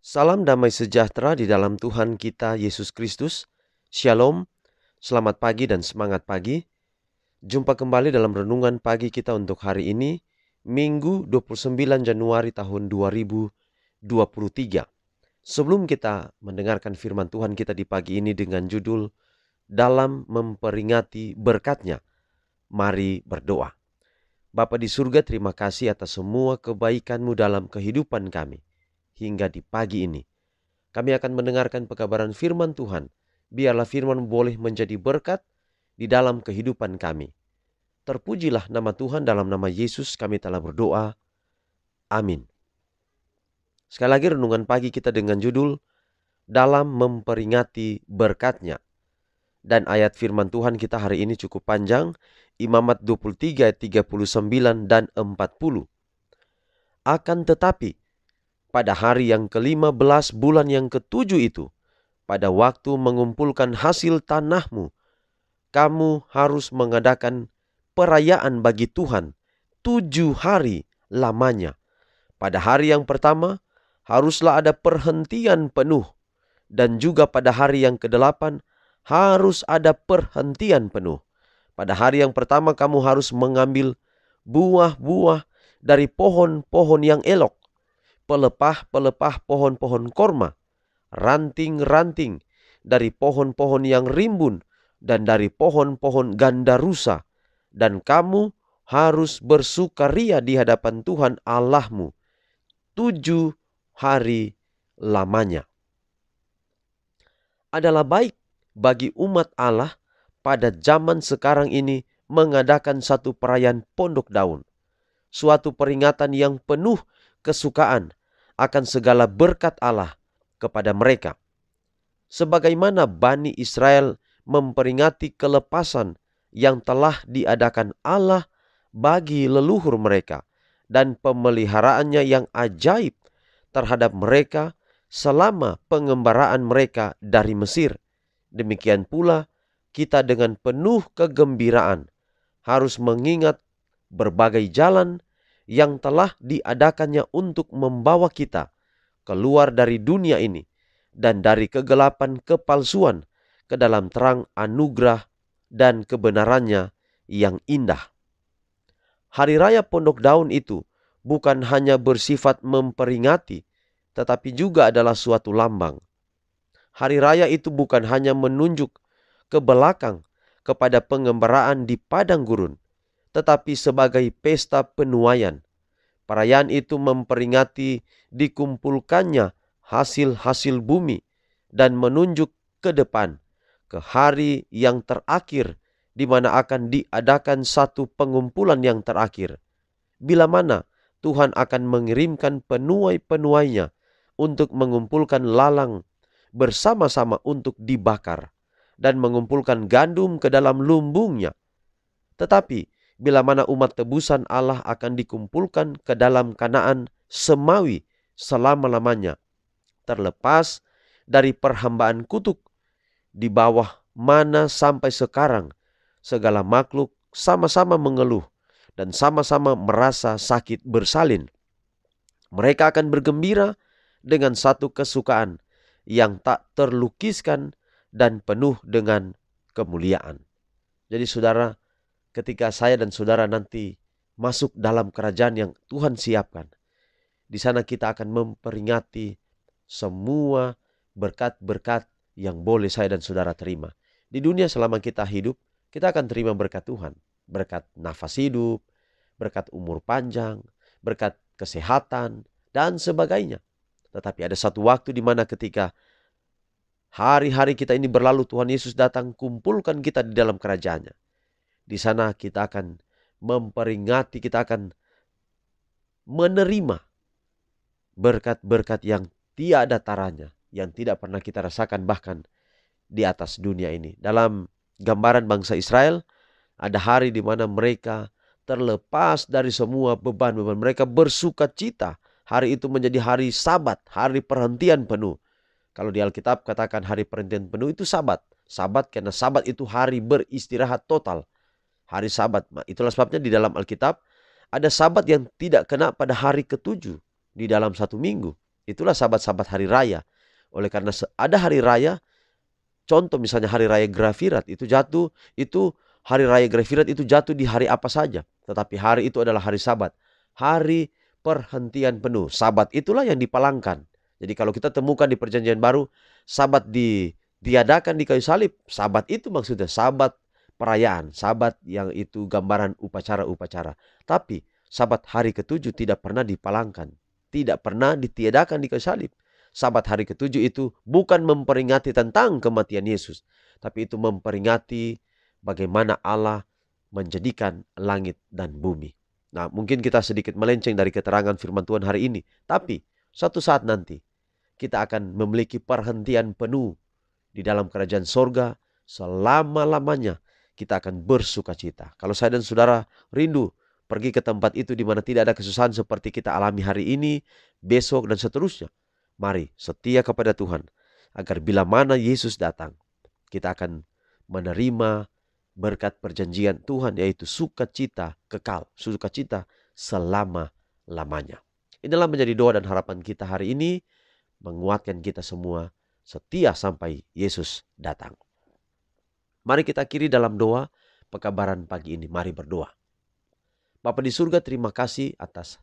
Salam damai sejahtera di dalam Tuhan kita Yesus Kristus. Shalom, selamat pagi dan semangat pagi. Jumpa kembali dalam renungan pagi kita untuk hari ini, Minggu 29 Januari tahun 2023. Sebelum kita mendengarkan firman Tuhan kita di pagi ini dengan judul Dalam Memperingati Berkat-Nya, mari berdoa. Bapa di surga, terima kasih atas semua kebaikan-Mu dalam kehidupan kami hingga di pagi ini. Kami akan mendengarkan pekabaran firman Tuhan. Biarlah firman boleh menjadi berkat di dalam kehidupan kami. Terpujilah nama Tuhan, dalam nama Yesus kami telah berdoa. Amin. Sekali lagi renungan pagi kita dengan judul Dalam Memperingati Berkat-Nya. Dan ayat firman Tuhan kita hari ini cukup panjang. Imamat 23, 39 dan 40. Akan tetapi, pada hari yang ke-15 bulan yang ke-7 itu, pada waktu mengumpulkan hasil tanahmu, kamu harus mengadakan perayaan bagi Tuhan 7 hari lamanya. Pada hari yang pertama, haruslah ada perhentian penuh. Dan juga pada hari yang ke-8, harus ada perhentian penuh. Pada hari yang pertama, kamu harus mengambil buah-buah dari pohon-pohon yang elok, pelepah-pelepah pohon-pohon korma, ranting-ranting dari pohon-pohon yang rimbun, dan dari pohon-pohon gandarusa. Dan kamu harus bersukaria di hadapan Tuhan Allahmu 7 hari lamanya. Adalah baik bagi umat Allah pada zaman sekarang ini mengadakan satu perayaan pondok daun, suatu peringatan yang penuh kesukaan akan segala berkat Allah kepada mereka. Sebagaimana Bani Israel memperingati kelepasan yang telah diadakan Allah bagi leluhur mereka dan pemeliharaannya yang ajaib terhadap mereka selama pengembaraan mereka dari Mesir. Demikian pula kita dengan penuh kegembiraan harus mengingat berbagai jalan yang telah diadakannya untuk membawa kita keluar dari dunia ini dan dari kegelapan kepalsuan ke dalam terang anugerah dan kebenarannya yang indah. Hari Raya Pondok Daun itu bukan hanya bersifat memperingati, tetapi juga adalah suatu lambang. Hari raya itu bukan hanya menunjuk ke belakang kepada pengembaraan di padang gurun, tetapi sebagai pesta penuaian. Perayaan itu memperingati dikumpulkannya hasil-hasil bumi dan menunjuk ke depan, ke hari yang terakhir di mana akan diadakan satu pengumpulan yang terakhir. Bila mana Tuhan akan mengirimkan penuai-penuainya untuk mengumpulkan lalang bersama-sama untuk dibakar dan mengumpulkan gandum ke dalam lumbungnya. Tetapi bila mana umat tebusan Allah akan dikumpulkan ke dalam Kanaan semawi selama-lamanya, terlepas dari perhambaan kutuk di bawah mana sampai sekarang segala makhluk sama-sama mengeluh dan sama-sama merasa sakit bersalin. Mereka akan bergembira dengan satu kesukaan yang tak terlukiskan dan penuh dengan kemuliaan. Jadi saudara, ketika saya dan saudara nanti masuk dalam kerajaan yang Tuhan siapkan, di sana kita akan memperingati semua berkat-berkat yang boleh saya dan saudara terima. Di dunia selama kita hidup, kita akan terima berkat Tuhan. Berkat nafas hidup, berkat umur panjang, berkat kesehatan, dan sebagainya. Tetapi ada satu waktu di mana ketika hari-hari kita ini berlalu, Tuhan Yesus datang kumpulkan kita di dalam kerajaannya. Di sana kita akan memperingati, kita akan menerima berkat-berkat yang tiada taranya, yang tidak pernah kita rasakan bahkan di atas dunia ini. Dalam gambaran bangsa Israel, ada hari di mana mereka terlepas dari semua beban-beban. Mereka bersuka cita. Hari itu menjadi hari Sabat, hari perhentian penuh. Kalau di Alkitab katakan hari perhentian penuh itu Sabat. Sabat karena Sabat itu hari beristirahat total. Hari Sabat. Itulah sebabnya di dalam Alkitab ada Sabat yang tidak kena pada hari ke-7 di dalam satu minggu. Itulah sabat-sabat hari raya. Oleh karena ada hari raya, contoh misalnya hari raya Grafirat itu jatuh, itu hari raya Grafirat itu jatuh di hari apa saja. Tetapi hari itu adalah hari sabat. Hari perhentian penuh. Sabat itulah yang dipalangkan. Jadi kalau kita temukan di perjanjian baru, sabat diadakan di kayu salib. Sabat itu maksudnya sabat perayaan. Sabat yang itu gambaran upacara-upacara. Tapi sabat hari ketujuh tidak pernah dipalangkan. Tidak pernah ditiadakan di kayu salib. Sabat hari ketujuh itu bukan memperingati tentang kematian Yesus. Tapi itu memperingati bagaimana Allah menjadikan langit dan bumi. Nah, mungkin kita sedikit melenceng dari keterangan firman Tuhan hari ini. Tapi suatu saat nanti kita akan memiliki perhentian penuh di dalam kerajaan sorga. Selama-lamanya kita akan bersuka cita. Kalau saya dan saudara rindu pergi ke tempat itu di mana tidak ada kesusahan seperti kita alami hari ini, besok, dan seterusnya. Mari setia kepada Tuhan, agar bila mana Yesus datang, kita akan menerima berkat perjanjian Tuhan, yaitu sukacita kekal, sukacita selama-lamanya. Inilah menjadi doa dan harapan kita hari ini, menguatkan kita semua setia sampai Yesus datang. Mari kita akhiri dalam doa pekabaran pagi ini. Mari berdoa. Bapa di surga, terima kasih atas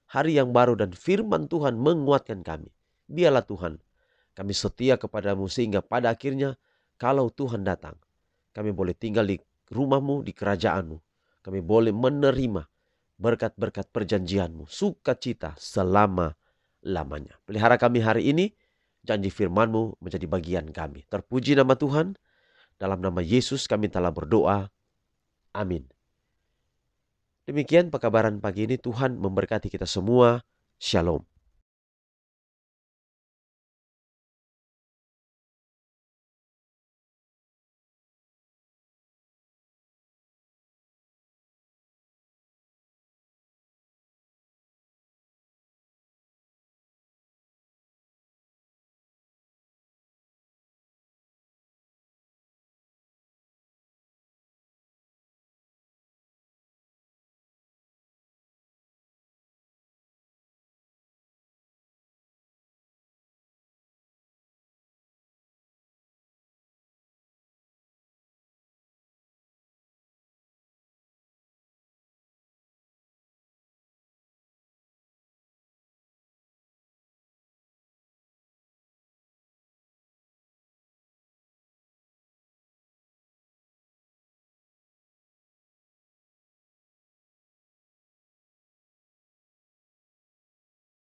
hari yang baru dan firman Tuhan menguatkan kami. Biarlah Tuhan, kami setia kepadamu sehingga pada akhirnya kalau Tuhan datang, kami boleh tinggal di rumahmu, di kerajaanmu. Kami boleh menerima berkat-berkat perjanjianmu, sukacita selama-lamanya. Pelihara kami hari ini, janji firmanmu menjadi bagian kami. Terpuji nama Tuhan, dalam nama Yesus kami telah berdoa. Amin. Demikian pekabaran pagi ini, Tuhan memberkati kita semua. Shalom.